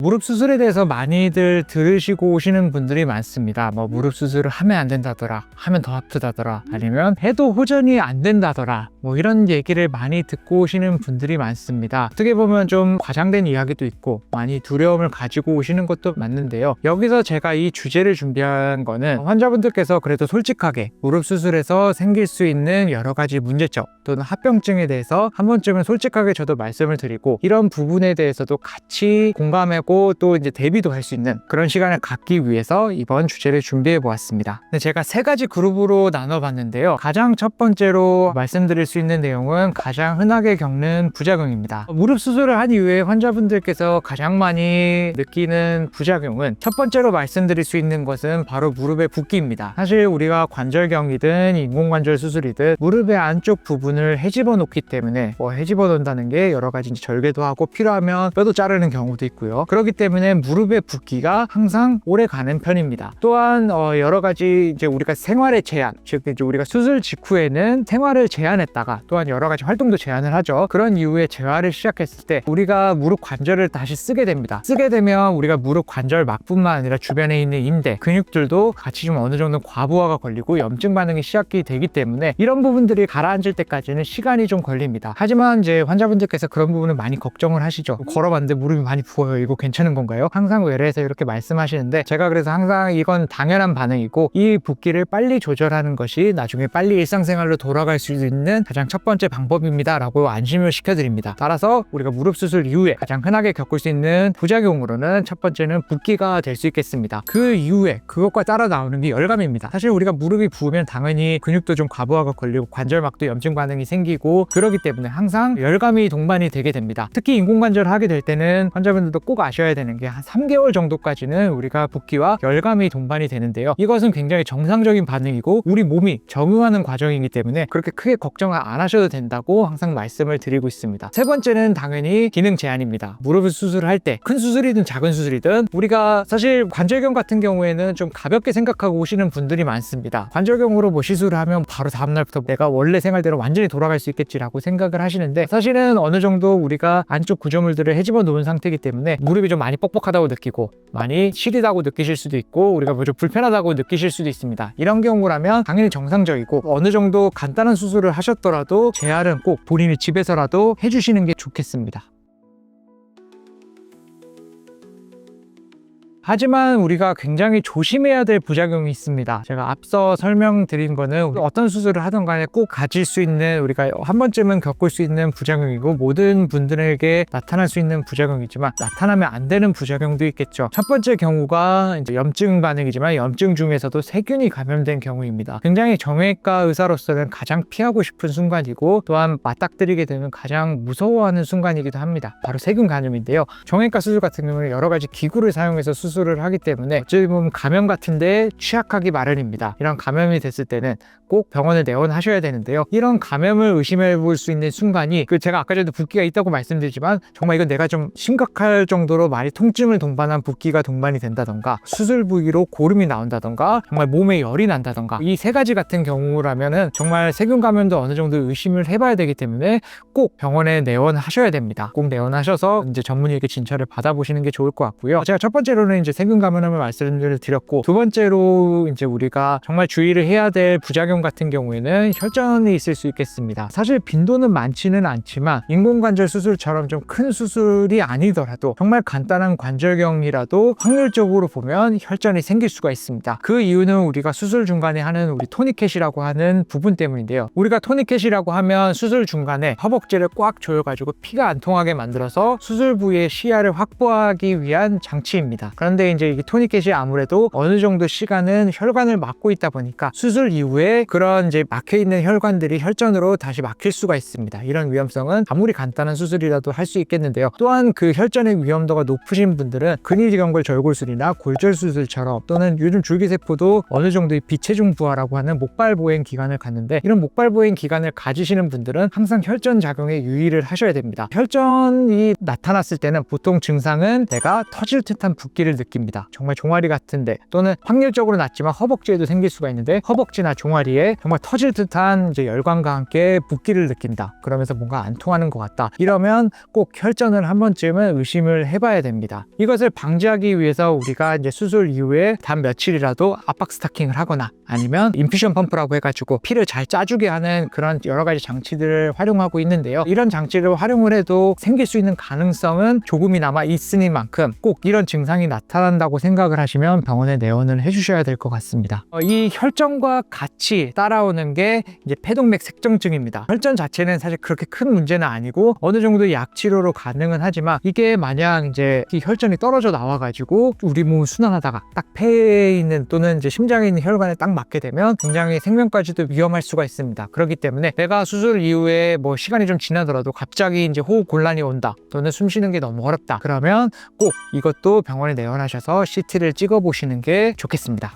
무릎 수술에 대해서 많이들 들으시고 오시는 분들이 많습니다. 뭐 무릎 수술을 하면 안 된다더라, 하면 더 아프다더라, 아니면 해도 호전이 안 된다더라, 뭐 이런 얘기를 많이 듣고 오시는 분들이 많습니다. 어떻게 보면 좀 과장된 이야기도 있고 많이 두려움을 가지고 오시는 것도 맞는데요. 여기서 제가 이 주제를 준비한 거는 환자분들께서 그래도 솔직하게 무릎 수술에서 생길 수 있는 여러 가지 문제점 또는 합병증에 대해서 한 번쯤은 솔직하게 저도 말씀을 드리고, 이런 부분에 대해서도 같이 공감하고 또 이제 대비도 할 수 있는 그런 시간을 갖기 위해서 이번 주제를 준비해 보았습니다. 제가 세 가지 그룹으로 나눠 봤는데요. 가장 첫 번째로 말씀드릴 수 있는 내용은 가장 흔하게 겪는 부작용입니다. 무릎 수술을 한 이후에 환자분들께서 가장 많이 느끼는 부작용은, 첫 번째로 말씀드릴 수 있는 것은 바로 무릎의 붓기입니다. 사실 우리가 관절경이든 인공관절 수술이든 무릎의 안쪽 부분을 헤집어 놓기 때문에, 헤집어 놓는다는 게 여러 가지 절개도 하고 필요하면 뼈도 자르는 경우도 있고요. 그렇기 때문에 무릎의 붓기가 항상 오래 가는 편입니다. 또한 여러 가지 이제 우리가 생활의 제한, 즉 이제 우리가 수술 직후에는 생활을 제한했다가 또한 여러 가지 활동도 제한을 하죠. 그런 이후에 재활을 시작했을 때 우리가 무릎 관절을 다시 쓰게 됩니다. 쓰게 되면 우리가 무릎 관절막뿐만 아니라 주변에 있는 인대, 근육들도 같이 좀 어느 정도 과부하가 걸리고 염증 반응이 시작이 되기 때문에 이런 부분들이 가라앉을 때까지는 시간이 좀 걸립니다. 하지만 이제 환자분들께서 그런 부분을 많이 걱정을 하시죠. 걸어봤는데 무릎이 많이 부어요. 이거 괜찮은 건가요? 항상 외래에서 이렇게 말씀하시는데, 제가 그래서 항상 이건 당연한 반응이고 이 붓기를 빨리 조절하는 것이 나중에 빨리 일상생활로 돌아갈 수 있는 가장 첫 번째 방법입니다 라고 안심을 시켜드립니다. 따라서 우리가 무릎 수술 이후에 가장 흔하게 겪을 수 있는 부작용으로는 첫 번째는 붓기가 될 수 있겠습니다. 그 이후에 그것과 따라 나오는 게 열감입니다. 사실 우리가 무릎이 부으면 당연히 근육도 좀 과부하가 걸리고 관절막도 염증 반응이 생기고 그러기 때문에 항상 열감이 동반이 되게 됩니다. 특히 인공관절을 하게 될 때는 환자분들도 꼭 아셔야 되는 게 한 3개월 정도까지는 우리가 붓기와 열감이 동반이 되는데요. 이것은 굉장히 정상적인 반응이고 우리 몸이 적응하는 과정이기 때문에 그렇게 크게 걱정을 안 하셔도 된다고 항상 말씀을 드리고 있습니다. 세 번째는 당연히 기능 제한입니다. 무릎을 수술을 할 때 큰 수술이든 작은 수술이든 우리가 사실 관절경 같은 경우에는 좀 가볍게 생각하고 오시는 분들이 많습니다. 관절경으로 뭐 시술을 하면 바로 다음날부터 내가 원래 생활대로 완전히 돌아갈 수 있겠지라고 생각을 하시는데, 사실은 어느 정도 우리가 안쪽 구조물들을 헤집어 놓은 상태이기 때문에 무릎이 좀 많이 뻑뻑하다고 느끼고 많이 시리다고 느끼실 수도 있고 우리가 뭐 좀 불편하다고 느끼실 수도 있습니다. 이런 경우라면 당연히 정상적이고 어느 정도 간단한 수술을 하셨더라도 재활은 꼭 본인이 집에서라도 해주시는 게 좋겠습니다. 하지만 우리가 굉장히 조심해야 될 부작용이 있습니다. 제가 앞서 설명드린 거는 어떤 수술을 하든 간에 꼭 가질 수 있는, 우리가 한 번쯤은 겪을 수 있는 부작용이고 모든 분들에게 나타날 수 있는 부작용이지만 나타나면 안 되는 부작용도 있겠죠. 첫 번째 경우가 이제 염증 반응이지만 염증 중에서도 세균이 감염된 경우입니다. 굉장히 정형외과 의사로서는 가장 피하고 싶은 순간이고 또한 맞닥뜨리게 되면 가장 무서워하는 순간이기도 합니다. 바로 세균 감염인데요. 정형외과 수술 같은 경우는 여러 가지 기구를 사용해서 수술을 하기 때문에 어찌 보면 감염 같은데 취약하기 마련입니다. 이런 감염이 됐을 때는 꼭 병원을 내원하셔야 되는데요. 이런 감염을 의심해 볼 수 있는 순간이, 제가 아까 전에 붓기가 있다고 말씀드리지만 정말 이건 내가 좀 심각할 정도로 많이 통증을 동반한 붓기가 동반이 된다던가, 수술 부위로 고름이 나온다던가, 정말 몸에 열이 난다던가, 이 세 가지 같은 경우라면은 정말 세균 감염도 어느 정도 의심을 해봐야 되기 때문에 꼭 병원에 내원하셔야 됩니다. 꼭 내원하셔서 이제 전문의에게 진찰을 받아보시는 게 좋을 것 같고요. 제가 첫 번째로는 이제 세균 감염을 말씀을 드렸고, 두 번째로 이제 우리가 정말 주의를 해야 될 부작용 같은 경우에는 혈전이 있을 수 있겠습니다. 사실 빈도는 많지는 않지만 인공관절 수술처럼 좀 큰 수술이 아니더라도 정말 간단한 관절경이라도 확률적으로 보면 혈전이 생길 수가 있습니다. 그 이유는 우리가 수술 중간에 하는 우리 토니켓이라고 하는 부분 때문인데요. 우리가 토니켓이라고 하면 수술 중간에 허벅지를 꽉 조여가지고 피가 안 통하게 만들어서 수술 부위의 시야를 확보하기 위한 장치입니다. 그런데 이제 이 토니켓이 아무래도 어느 정도 시간은 혈관을 막고 있다 보니까 수술 이후에 그런 이제 막혀있는 혈관들이 혈전으로 다시 막힐 수가 있습니다. 이런 위험성은 아무리 간단한 수술이라도 할 수 있겠는데요. 또한 그 혈전의 위험도가 높으신 분들은 근위지경골 절골술이나 골절 수술처럼, 또는 요즘 줄기세포도 어느 정도의 비체중 부하라고 하는 목발 보행 기관을 갖는데, 이런 목발 보행 기관을 가지시는 분들은 항상 혈전 작용에 유의를 하셔야 됩니다. 혈전이 나타났을 때는 보통 증상은 내가 터질 듯한 붓기를 느낍니다. 정말 종아리 같은데 또는 확률적으로 낮지만 허벅지에도 생길 수가 있는데 허벅지나 종아리에 정말 터질 듯한 이제 열감과 함께 붓기를 느낀다. 그러면서 뭔가 안 통하는 것 같다. 이러면 꼭 혈전을 한 번쯤은 의심을 해봐야 됩니다. 이것을 방지하기 위해서 우리가 이제 수술 이후에 단 며칠이라도 압박 스타킹을 하거나 아니면 인퓨전 펌프라고 해가지고 피를 잘 짜주게 하는 그런 여러 가지 장치들을 활용하고 있는데요. 이런 장치를 활용을 해도 생길 수 있는 가능성은 조금이나마 있으니만큼 꼭 이런 증상이 나타난다고 생각을 하시면 병원에 내원을 해주셔야 될 것 같습니다. 이 혈전과 같이 따라오는 게 이제 폐동맥 색정증입니다. 혈전 자체는 사실 그렇게 큰 문제는 아니고 어느 정도 약 치료로 가능은 하지만 이게 만약 이제 이 혈전이 떨어져 나와가지고 우리 몸을 순환하다가 딱 폐에 있는 또는 이제 심장에 있는 혈관에 딱 맞게 되면 굉장히 생명까지도 위험할 수가 있습니다. 그렇기 때문에 내가 수술 이후에 뭐 시간이 좀 지나더라도 갑자기 이제 호흡 곤란이 온다 또는 숨 쉬는 게 너무 어렵다 그러면 꼭 이것도 병원에 내원하셔서 CT를 찍어 보시는 게 좋겠습니다.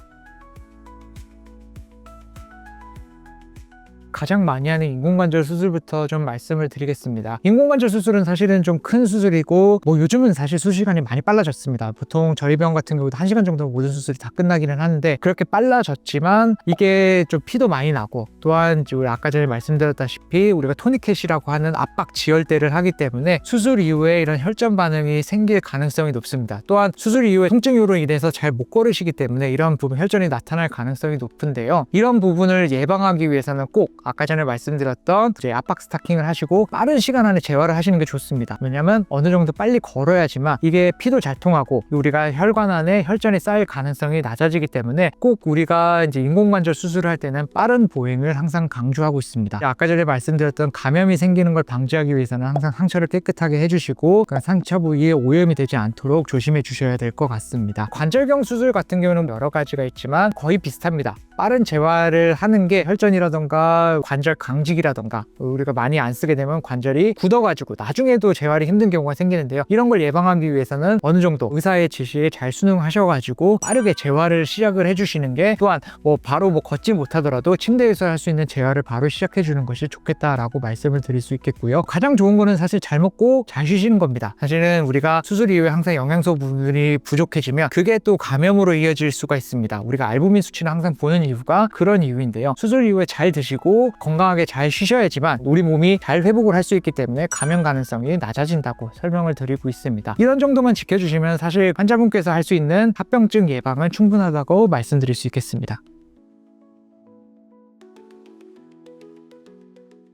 가장 많이 하는 인공관절 수술부터 좀 말씀을 드리겠습니다. 인공관절 수술은 사실은 좀 큰 수술이고 뭐 요즘은 사실 수시간이 많이 빨라졌습니다. 보통 저희 병 같은 경우도 1시간 정도 모든 수술이 다 끝나기는 하는데 그렇게 빨라졌지만 이게 좀 피도 많이 나고 또한 우리 아까 전에 말씀드렸다시피 우리가 토니켓이라고 하는 압박 지혈대를 하기 때문에 수술 이후에 이런 혈전 반응이 생길 가능성이 높습니다. 또한 수술 이후에 통증 이유로 인해서 잘 못 걸으시기 때문에 이런 부분 혈전이 나타날 가능성이 높은데요. 이런 부분을 예방하기 위해서는 꼭 아까 전에 말씀드렸던 이제 압박 스타킹을 하시고 빠른 시간 안에 재활을 하시는 게 좋습니다. 왜냐면 어느 정도 빨리 걸어야지만 이게 피도 잘 통하고 우리가 혈관 안에 혈전이 쌓일 가능성이 낮아지기 때문에 꼭 우리가 이제 인공관절 수술을 할 때는 빠른 보행을 항상 강조하고 있습니다. 아까 전에 말씀드렸던 감염이 생기는 걸 방지하기 위해서는 항상 상처를 깨끗하게 해주시고 그 상처 부위에 오염이 되지 않도록 조심해 주셔야 될 것 같습니다. 관절경 수술 같은 경우는 여러 가지가 있지만 거의 비슷합니다. 빠른 재활을 하는 게 혈전이라던가 관절 강직이라던가 우리가 많이 안 쓰게 되면 관절이 굳어가지고 나중에도 재활이 힘든 경우가 생기는데요. 이런 걸 예방하기 위해서는 어느 정도 의사의 지시에 잘 순응하셔가지고 빠르게 재활을 시작을 해주시는 게 또한 뭐 바로 뭐 걷지 못하더라도 침대에서 할 수 있는 재활을 바로 시작해주는 것이 좋겠다라고 말씀을 드릴 수 있겠고요. 가장 좋은 거는 사실 잘 먹고 잘 쉬시는 겁니다. 사실은 우리가 수술 이후에 항상 영양소 부분이 부족해지면 그게 또 감염으로 이어질 수가 있습니다. 우리가 알부민 수치를 항상 보는 이유가 그런 이유인데요. 수술 이후에 잘 드시고 건강하게 잘 쉬셔야지만 우리 몸이 잘 회복을 할 수 있기 때문에 감염 가능성이 낮아진다고 설명을 드리고 있습니다. 이런 정도만 지켜주시면 사실 환자분께서 할 수 있는 합병증 예방은 충분하다고 말씀드릴 수 있겠습니다.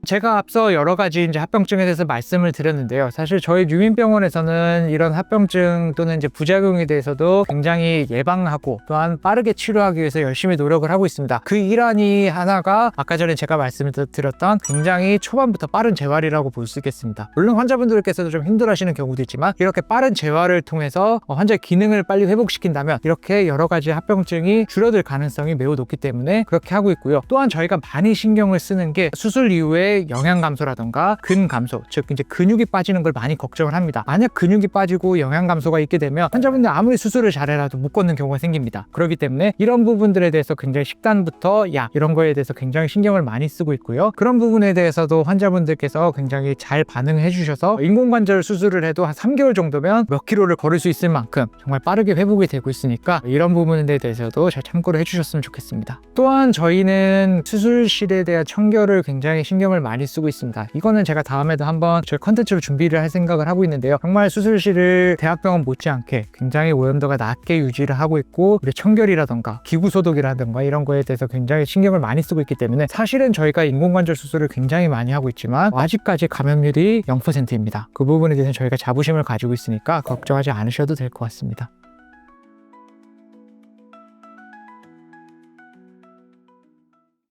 제가 앞서 여러 가지 이제 합병증에 대해서 말씀을 드렸는데요. 사실 저희 유민병원에서는 이런 합병증 또는 이제 부작용에 대해서도 굉장히 예방하고 또한 빠르게 치료하기 위해서 열심히 노력을 하고 있습니다. 그 일환이 하나가 아까 전에 제가 말씀을 드렸던 굉장히 초반부터 빠른 재활이라고 볼 수 있겠습니다. 물론 환자분들께서도 좀 힘들어하시는 경우도 있지만 이렇게 빠른 재활을 통해서 환자의 기능을 빨리 회복시킨다면 이렇게 여러 가지 합병증이 줄어들 가능성이 매우 높기 때문에 그렇게 하고 있고요. 또한 저희가 많이 신경을 쓰는 게 수술 이후에 영양 감소라던가 근 감소, 즉 이제 근육이 빠지는 걸 많이 걱정을 합니다. 만약 근육이 빠지고 영양 감소가 있게 되면 환자분들 아무리 수술을 잘해라도 못 걷는 경우가 생깁니다. 그렇기 때문에 이런 부분들에 대해서 굉장히 식단부터 약 이런 거에 대해서 굉장히 신경을 많이 쓰고 있고요. 그런 부분에 대해서도 환자분들께서 굉장히 잘 반응해 주셔서 인공관절 수술을 해도 한 3개월 정도면 몇 킬로를 걸을 수 있을 만큼 정말 빠르게 회복이 되고 있으니까 이런 부분에 대해서도 잘 참고를 해주셨으면 좋겠습니다. 또한 저희는 수술실에 대한 청결을 굉장히 신경을 많이 쓰고 있습니다. 이거는 제가 다음에도 한번 저희 컨텐츠로 준비를 할 생각을 하고 있는데요. 정말 수술실을 대학병원 못지않게 굉장히 오염도가 낮게 유지를 하고 있고 우리 청결이라던가 기구 소독이라던가 이런 거에 대해서 굉장히 신경을 많이 쓰고 있기 때문에 사실은 저희가 인공관절 수술을 굉장히 많이 하고 있지만 아직까지 감염률이 0%입니다. 그 부분에 대해서 저희가 자부심을 가지고 있으니까 걱정하지 않으셔도 될 것 같습니다.